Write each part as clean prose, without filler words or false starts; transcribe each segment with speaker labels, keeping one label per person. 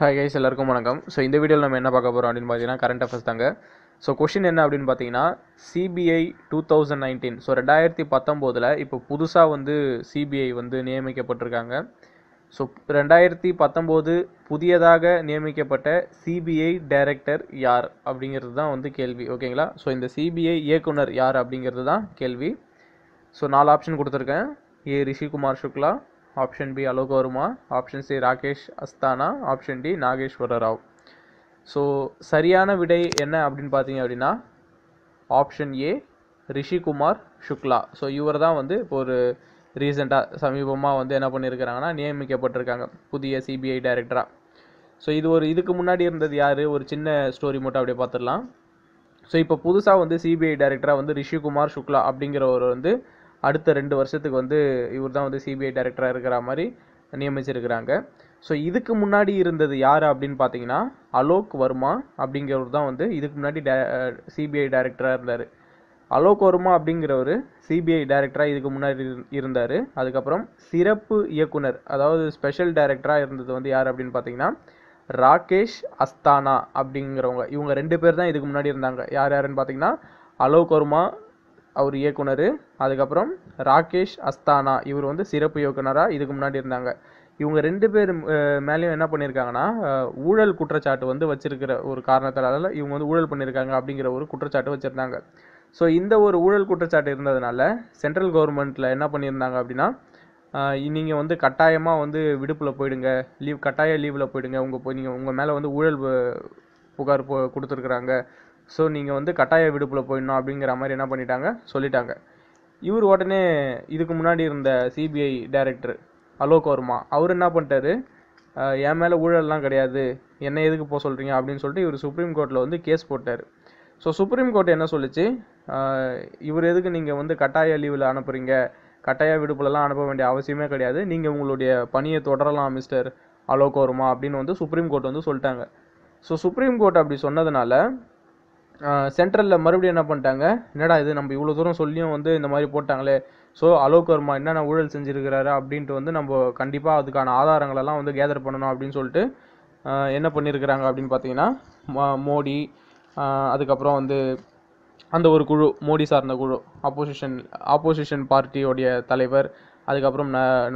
Speaker 1: Hi guys, எல்லாருக்கும் வணக்கம். So இந்த வீடியோவில் நம்ம என்ன பார்க்க போகிறோம் அப்படின்னு பார்த்தீங்கன்னா கரண்ட் அஃபேர்ஸ் தாங்க. ஸோ கொஷின் என்ன அப்படின்னு பார்த்தீங்கன்னா சிபிஐ 2019, ஸோ 2019 இப்போ புதுசாக வந்து சிபிஐ வந்து நியமிக்கப்பட்டிருக்காங்க. ஸோ 2019 புதியதாக நியமிக்கப்பட்ட சிபிஐ டைரக்டர் யார் அப்படிங்கிறது தான் வந்து கேள்வி. ஓகேங்களா? ஸோ இந்த சிபிஐ இயக்குனர் யார் அப்படிங்கிறது தான் கேள்வி. ஸோ 4 ஆப்ஷன் கொடுத்துருக்கேன். A Rishikumar Shukla, option B Alok Varma, option C Rakesh Asthana, option D Nageswara Rao. So சரியான விடை என்ன அப்படின்னு பார்த்தீங்க அப்படின்னா option A Rishikumar Shukla. So இவர் தான் வந்து இப்போ ஒரு ரீசெண்டாக சமீபமாக வந்து என்ன பண்ணியிருக்கிறாங்கன்னா நியமிக்கப்பட்டிருக்காங்க புதிய சிபிஐ டைரக்டராக. ஸோ இதுக்கு முன்னாடி இருந்தது யார், ஒரு சின்ன ஸ்டோரி மட்டும் அப்படியே பார்த்துடலாம். ஸோ இப்போ புதுசாக வந்து சிபிஐ டைரக்டராக வந்து ரிஷிகுமார் சுக்லா அப்படிங்கிறவர் வந்து அடுத்த 2 வருஷத்துக்கு வந்து இவர் தான் வந்து சிபிஐ டைரக்டராக இருக்கிற மாதிரி நியமிச்சிருக்கிறாங்க. ஸோ இதுக்கு முன்னாடி இருந்தது யார் அப்படின்னு பார்த்தீங்கன்னா அலோக் வர்மா அப்படிங்கிறவர் தான் வந்து இதுக்கு முன்னாடி சிபிஐ டைரக்டராக இருந்தார். அலோக் வர்மா அப்படிங்கிறவர் சிபிஐ டைரக்டராக இதுக்கு முன்னாடி இருந்தார். அதுக்கப்புறம் சிறப்பு இயக்குனர், அதாவது ஸ்பெஷல் டைரக்டராக இருந்தது வந்து யார் அப்படின்னு பார்த்தீங்கன்னா ராகேஷ் அஸ்தானா அப்படிங்கிறவங்க. இவங்க 2 பேர் தான் இதுக்கு முன்னாடி இருந்தாங்க. யாருன்னு பார்த்தீங்கன்னா அலோக் வர்மா அவர் இயக்குனர், அதுக்கப்புறம் ராகேஷ் அஸ்தானா இவர் வந்து சிறப்பு இயக்குனராக இதுக்கு முன்னாடி இருந்தாங்க. இவங்க 2 பேர் மேலேயும் என்ன பண்ணியிருக்காங்கன்னா ஊழல் குற்றச்சாட்டு வந்து வச்சிருக்கிற ஒரு காரணத்தால் இவங்க வந்து ஊழல் பண்ணியிருக்காங்க அப்படிங்கிற ஒரு குற்றச்சாட்டு வச்சுருந்தாங்க. ஸோ இந்த ஒரு ஊழல் குற்றச்சாட்டு இருந்ததுனால சென்ட்ரல் கவர்மெண்ட்டில் என்ன பண்ணியிருந்தாங்க அப்படின்னா நீங்கள் வந்து கட்டாயமாக வந்து விடுப்பில் போயிடுங்க, கட்டாய லீவில் போயிடுங்க, நீங்கள் உங்கள் மேலே வந்து ஊழல் புகார் கொடுத்துருக்குறாங்க, ஸோ நீங்கள் வந்து கட்டாய விடுப்பில் போயிடணும் அப்படிங்கிற மாதிரி என்ன பண்ணிட்டாங்க சொல்லிட்டாங்க. இவர் உடனே இதுக்கு முன்னாடி இருந்த சிபிஐ டைரக்டர் அலோக் வர்மா அவர் என்ன பண்ணிட்டாரு, என் மேலே ஊழல்லாம் கிடையாது, என்ன எதுக்கு போக சொல்கிறீங்க அப்படின்னு சொல்லிட்டு இவர் சுப்ரீம் கோர்ட்டில் வந்து கேஸ் போட்டார். ஸோ சுப்ரீம் கோர்ட் என்ன சொல்லிச்சு, இவர் எதுக்கு நீங்கள் வந்து கட்டாய லீவில் அனுப்புகிறீங்க, கட்டாய விடுப்புலலாம் அனுப்ப வேண்டிய அவசியமே கிடையாது, நீங்கள் உங்களுடைய பணியை தொடரலாம் மிஸ்டர் அலோக் வர்மா அப்படின்னு வந்து சுப்ரீம் கோர்ட் வந்து சொல்லிட்டாங்க. ஸோ சுப்ரீம் கோர்ட் அப்படி சொன்னதுனால சென்ட்ரலில் மறுபடியும் என்ன பண்ணிட்டாங்க, என்னடா இது நம்ம இவ்வளோ தூரம் சொல்லியும் வந்து இந்த மாதிரி போட்டாங்களே, ஸோ அலோக் வர்மா என்னென்ன ஊழல் செஞ்சுருக்கிறாரு அப்படின்ட்டு வந்து நம்ம கண்டிப்பாக அதுக்கான ஆதாரங்களெல்லாம் வந்து கேதர் பண்ணணும் அப்படின்னு சொல்லிட்டு என்ன பண்ணியிருக்கிறாங்க அப்படின்னு பார்த்தீங்கன்னா மோடி, அதுக்கப்புறம் வந்து அந்த ஒரு குழு, மோடி சார்ந்த குழு, ஆப்போசிஷன் பார்ட்டியோடைய தலைவர், அதுக்கப்புறம்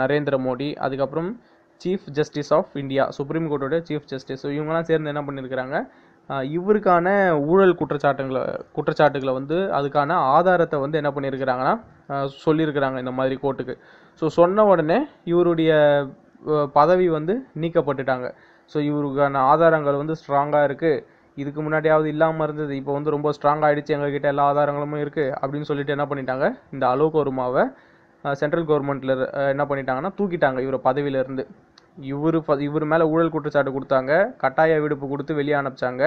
Speaker 1: நரேந்திர மோடி, அதுக்கப்புறம் chief justice of India, supreme கோர்ட்டோட சீஃப் ஜஸ்டிஸ், ஸோ இவங்கெல்லாம் சேர்ந்து என்ன பண்ணியிருக்கிறாங்க, இவருக்கான ஊழல் குற்றச்சாட்டுகளை வந்து அதுக்கான ஆதாரத்தை வந்து என்ன பண்ணியிருக்கிறாங்கன்னா சொல்லியிருக்கிறாங்க இந்த மாதிரி கோர்ட்டுக்கு. ஸோ சொன்ன உடனே இவருடைய பதவி வந்து நீக்கப்பட்டுட்டாங்க. ஸோ இவருக்கான ஆதாரங்கள் வந்து ஸ்ட்ராங்காக இருக்குது, இதுக்கு முன்னாடியாவது இல்லாமல் இருந்தது, இப்போ வந்து ரொம்ப ஸ்ட்ராங் ஆகிடுச்சு, எங்ககிட்ட எல்லா ஆதாரங்களும் இருக்குது அப்படின்னு சொல்லிட்டு என்ன பண்ணிட்டாங்க, இந்த அலோக் வர்மாவை சென்ட்ரல் கவர்மெண்ட்டில் என்ன பண்ணிட்டாங்கன்னா தூக்கிட்டாங்க இவரை பதவியிலேருந்து. இவர் மேலே ஊழல் குற்றச்சாட்டு கொடுத்தாங்க, கட்டாய விடுப்பு கொடுத்து வெளியே அனுப்பிச்சாங்க.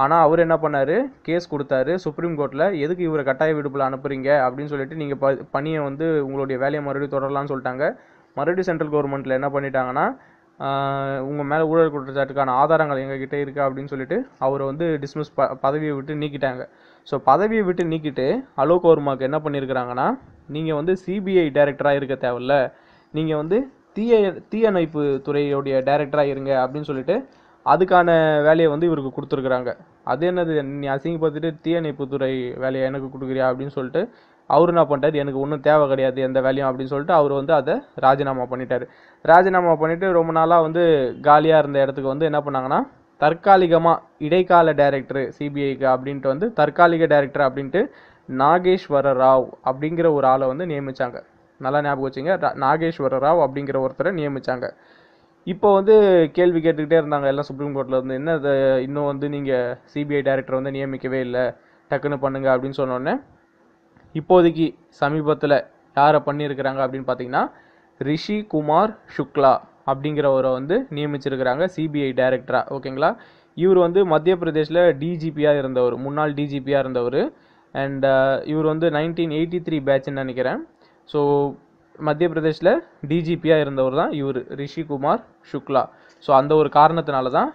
Speaker 1: ஆனால் அவர் என்ன பண்ணார், கேஸ் கொடுத்தாரு சுப்ரீம் கோர்ட்டில், எதுக்கு இவரை கட்டாய விடுப்பில் அனுப்புறீங்க அப்படின்னு சொல்லிட்டு நீங்கள் பணியை வந்து உங்களுடைய வேலையை மறுபடியும் தொடரலாம்னு சொல்லிட்டாங்க. மறுபடியும் சென்ட்ரல் கவர்மெண்ட்டில் என்ன பண்ணிட்டாங்கன்னா உங்கள் மேலே ஊழல் குற்றச்சாட்டுக்கான ஆதாரங்கள் எங்ககிட்ட இருக்குது அப்படின்னு சொல்லிட்டு அவரை வந்து டிஸ்மிஸ் பதவியை விட்டு நீக்கிட்டாங்க. ஸோ பதவியை விட்டு நீக்கிட்டு அலோக் வர்மாவுக்கு என்ன பண்ணியிருக்கிறாங்கன்னா, நீங்கள் வந்து சிபிஐ டைரக்டராக இருக்க தேவையில்ல, நீங்கள் வந்து தீயணைப்பு துறையுடைய டைரக்டராக இருங்க அப்படின்னு சொல்லிட்டு அதுக்கான வேலையை வந்து இவருக்கு கொடுத்துருக்குறாங்க. அது என்னது, நீ அசிங்கப்படுத்திட்டு தீயணைப்பு துறை வேலையை எனக்கு கொடுக்குறியா அப்படின்னு சொல்லிட்டு அவர் என்ன பண்ணிட்டார், எனக்கு ஒன்றும் தேவை கிடையாது எந்த வேலையும் அப்படின்னு சொல்லிட்டு அவர் வந்து அதை ராஜினாமா பண்ணிட்டார். ராஜினாமா பண்ணிவிட்டு ரொம்ப நாளாக வந்து காலியாக இருந்த இடத்துக்கு வந்து என்ன பண்ணாங்கன்னா தற்காலிகமாக இடைக்கால டைரக்டர் சிபிஐக்கு அப்படின்ட்டு வந்து தற்காலிக டைரக்டர் அப்படின்ட்டு நாகேஸ்வர ராவ் அப்படிங்கிற ஒரு ஆளை வந்து நியமித்தாங்க. நல்லா ஞாபகம் வச்சுங்க, நாகேஸ்வர ராவ் அப்படிங்கிற ஒருத்தரை நியமித்தாங்க. இப்போ வந்து கேள்வி கேட்டுக்கிட்டே இருந்தாங்க எல்லாம் சுப்ரீம் கோர்ட்டில் வந்து, என்ன இன்னும் வந்து நீங்கள் சிபிஐ டைரக்டர் வந்து நியமிக்கவே இல்லை, டக்குன்னு பண்ணுங்க அப்படின்னு சொன்னோடனே இப்போதைக்கு சமீபத்தில் யாரை பண்ணியிருக்கிறாங்க அப்படின்னு பார்த்தீங்கன்னா ரிஷிகுமார் சுக்லா அப்படிங்கிறவரை வந்து நியமிச்சிருக்கிறாங்க சிபிஐ டைரக்டராக. ஓகேங்களா? இவர் வந்து மத்திய பிரதேஷில் டிஜிபியாக இருந்தவர், முன்னாள் டிஜிபியாக இருந்தவர். அண்ட் இவர் வந்து 1983 பேட்ச்ன்னு நினைக்கிறேன். ஸோ மத்திய பிரதேஷில் டிஜிபியாக இருந்தவர் தான் இவர் ரிஷிகுமார் சுக்லா. ஸோ அந்த ஒரு காரணத்தினால தான்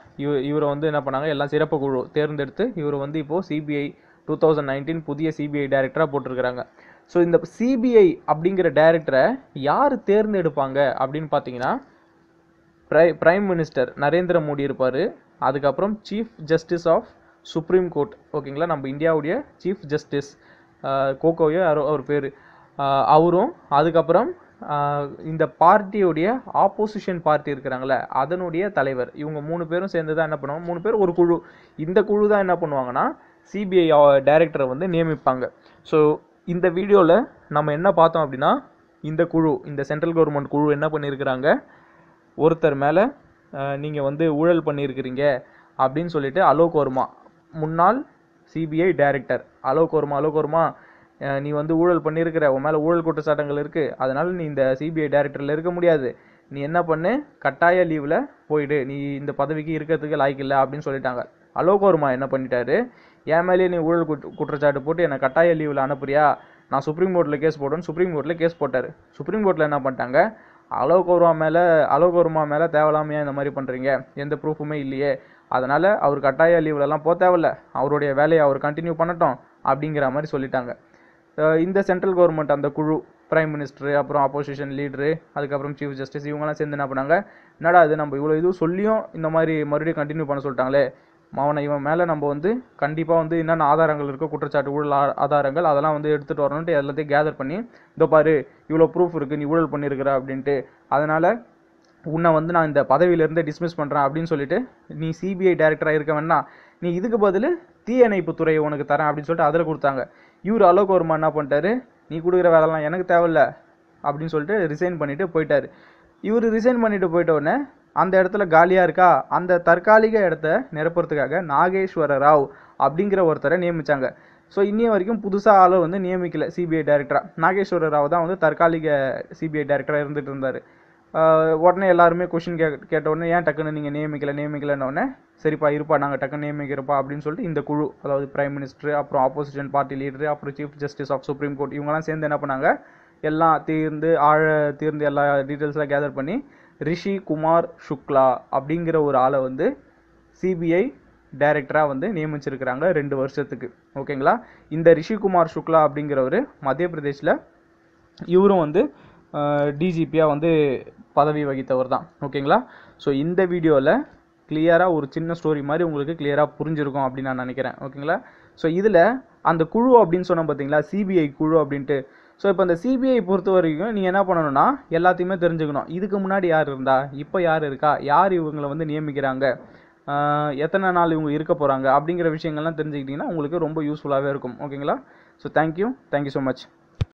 Speaker 1: இவரை வந்து என்ன பண்ணாங்க, எல்லாம் சிறப்பு குழு தேர்ந்தெடுத்து இவர் வந்து இப்போது சிபிஐ 2019 புதிய சிபிஐ டைரக்டராக போட்டிருக்கிறாங்க. ஸோ இந்த சிபிஐ அப்படிங்கிற டைரக்டரை யார் தேர்ந்தெடுப்பாங்க அப்படின்னு பார்த்தீங்கன்னா பிரைம் மினிஸ்டர் நரேந்திர மோடி இருப்பார். அதுக்கப்புறம் chief justice of supreme court, ஓகேங்களா, நம்ம இந்தியாவுடைய சீஃப் ஜஸ்டிஸ் கோகோயோ யாரோ அவர் பேர், அவரும், அதுக்கப்புறம் இந்த பார்ட்டியுடைய ஆப்போசிஷன் பார்ட்டி இருக்கிறாங்களே அதனுடைய தலைவர், இவங்க 3 பேரும் சேர்ந்து தான் என்ன பண்ணுவாங்க, 3 பேர் ஒரு குழு. இந்த குழு தான் என்ன பண்ணுவாங்கன்னா சிபிஐ டைரக்டரை வந்து நியமிப்பாங்க. ஸோ இந்த வீடியோவில் நம்ம என்ன பார்த்தோம் அப்படின்னா, இந்த குழு, இந்த சென்ட்ரல் கவர்மெண்ட் குழு என்ன பண்ணியிருக்கிறாங்க, ஒருத்தர் மேலே நீங்கள் வந்து ஊழல் பண்ணியிருக்கிறீங்க அப்படின்னு சொல்லிட்டு அலோக் வர்மா, முன்னாள் சிபிஐ டைரக்டர் அலோக் வர்மா, நீ வந்து ஊழல் பண்ணியிருக்கிற, உன் மேலே ஊழல் குற்றச்சாட்டுகள் இருக்குது, அதனால் நீ இந்த சிபிஐ டைரக்டரில் இருக்க முடியாது, நீ என்ன பண்ணு, கட்டாய லீவில் போயிடு, நீ இந்த பதவிக்கு இருக்கிறதுக்கு லாய்க்கு இல்லை அப்படின்னு சொல்லிட்டாங்க. அலோக் வர்மா என்ன பண்ணிட்டாரு, என் மேலேயே நீ ஊழல் குற்றச்சாட்டு போட்டு என்னை கட்டாய லீவில் அனுப்புறியா, நான் சுப்ரீம் கோர்ட்டில் கேஸ் போடுவேன், சுப்ரீம் கோர்ட்டில் கேஸ் போட்டார். சுப்ரீம் கோர்ட்டில் என்ன பண்ணிட்டாங்க, அலோக் வர்மா மேலே தேவையில்லாமையா இந்த மாதிரி பண்ணுறீங்க, எந்த ப்ரூஃபுமே இல்லையே, அதனால் அவர் கட்டாய லீவ்லலாம் போக தேவையில்ல, அவருடைய வேலையை அவர் கண்டினியூ பண்ணட்டும் அப்படிங்கிற மாதிரி சொல்லிட்டாங்க. இந்த சென்ட்ரல் கவர்மெண்ட் அந்த குழு, பிரைம் மினிஸ்டர், அப்புறம் ஆப்போசிஷன் லீடரு, அதுக்கப்புறம் சீஃப் ஜஸ்டிஸ், இவங்கெல்லாம் சேர்ந்து என்ன பண்ணாங்க, என்னடா இது நம்ம இவ்வளோ இதுவும் சொல்லியும் இந்த மாதிரி மறுபடியும் கண்டினியூ பண்ண சொல்லிட்டாங்களே, இவன் மேலே நம்ம வந்து கண்டிப்பாக வந்து என்னென்ன ஆதாரங்கள் இருக்கோ, குற்றச்சாட்டு ஊழல் ஆதாரங்கள், அதெல்லாம் வந்து எடுத்துகிட்டு வரணுன்ட்டு எல்லாத்தையும் கேதர் பண்ணி, இதோ பாரு இவ்வளோ ப்ரூஃப் இருக்குது, நீ ஊழல் பண்ணியிருக்கிற அப்படின்ட்டு, அதனால் உன்னை வந்து நான் இந்த பதவியிலேருந்து டிஸ்மிஸ் பண்ணுறேன் அப்படின்னு சொல்லிட்டு, நீ சிபிஐ டைரக்டராக இருக்க வேணா, நீ இதுக்கு பதில் தீயணைப்பு துறையை உனக்கு தரேன் அப்படின்னு சொல்லிட்டு அதில் கொடுத்தாங்க. இவர் அலோக் வர்மா என்ன பண்ணிட்டாரு, நீ கொடுக்குற வேலைலாம் எனக்கு தேவையில்ல அப்படின்னு சொல்லிட்டு ரிசைன் பண்ணிவிட்டு போயிட்டார். இவர் ரிசைன் பண்ணிட்டு போயிட்ட உடனே அந்த இடத்துல காலியாக இருக்கா, அந்த தற்காலிக இடத்த நிரப்புறதுக்காக நாகேஸ்வர ராவ் அப்படிங்கிற ஒருத்தரை நியமித்தாங்க. ஸோ இன்னிய வரைக்கும் புதுசாக ஆளை வந்து நியமிக்கல சிபிஐ டைரக்டராக. நாகேஸ்வர ராவ் தான் வந்து தற்காலிக சிபிஐ டைரக்டராக இருந்துகிட்டு இருந்தார். உடனே எல்லாருமே கொஷின் கேட்ட உடனே, ஏன் டக்குன்னு நீங்கள் நியமிக்கலன்னொடனே, சரிப்பா இருப்பா நாங்கள் டக்குன்னு நியமிக்கிறப்பா அப்படின்னு சொல்லிட்டு இந்த குழு, அதாவது பிரைம் மினிஸ்டர், அப்புறம் ஆப்போசிஷன் பார்ட்டி லீடரு, அப்புறம் chief justice of supreme court, இவங்கெல்லாம் சேர்ந்து என்ன பண்ணாங்க, எல்லாம் தீர்ந்து எல்லா டீட்டெயில்ஸ்லாம் கேதர் பண்ணி ரிஷி குமார் சுக்லா அப்படிங்கிற ஒரு ஆளை வந்து சிபிஐ டைரக்டராக வந்து நியமிச்சிருக்கிறாங்க 2 வருஷத்துக்கு, ஓகேங்களா. இந்த ரிஷி குமார் சுக்லா அப்படிங்கிறவர் மத்திய பிரதேஷில், இவரும் வந்து டிஜிபியாக வந்து பதவி வகித்தவர் தான், ஓகேங்களா. ஸோ இந்த வீடியோவில் கிளியராக ஒரு சின்ன ஸ்டோரி மாதிரி உங்களுக்கு கிளியராக புரிஞ்சிருக்கும் அப்படின்னு நான் நினைக்கிறேன், ஓகேங்களா. ஸோ இதில் அந்த குழு அப்படின்னு சொன்னால் பார்த்தீங்களா, சிபிஐ குழு அப்படின்ட்டு. ஸோ இப்போ அந்த சிபிஐ பொறுத்த வரைக்கும் நீங்கள் என்ன பண்ணணும்னா எல்லாத்தையுமே தெரிஞ்சுக்கணும். இதுக்கு முன்னாடி யார் இருந்தா, இப்போ யார் இருக்கா, யார் இவங்களை வந்து நியமிக்கிறாங்க, எத்தனை நாள் இவங்க இருக்க போகிறாங்க அப்படிங்கிற விஷயங்கள்லாம் தெரிஞ்சுக்கிட்டிங்கன்னா உங்களுக்கு ரொம்ப யூஸ்ஃபுல்லாகவே இருக்கும், ஓகேங்களா. So thank you so much.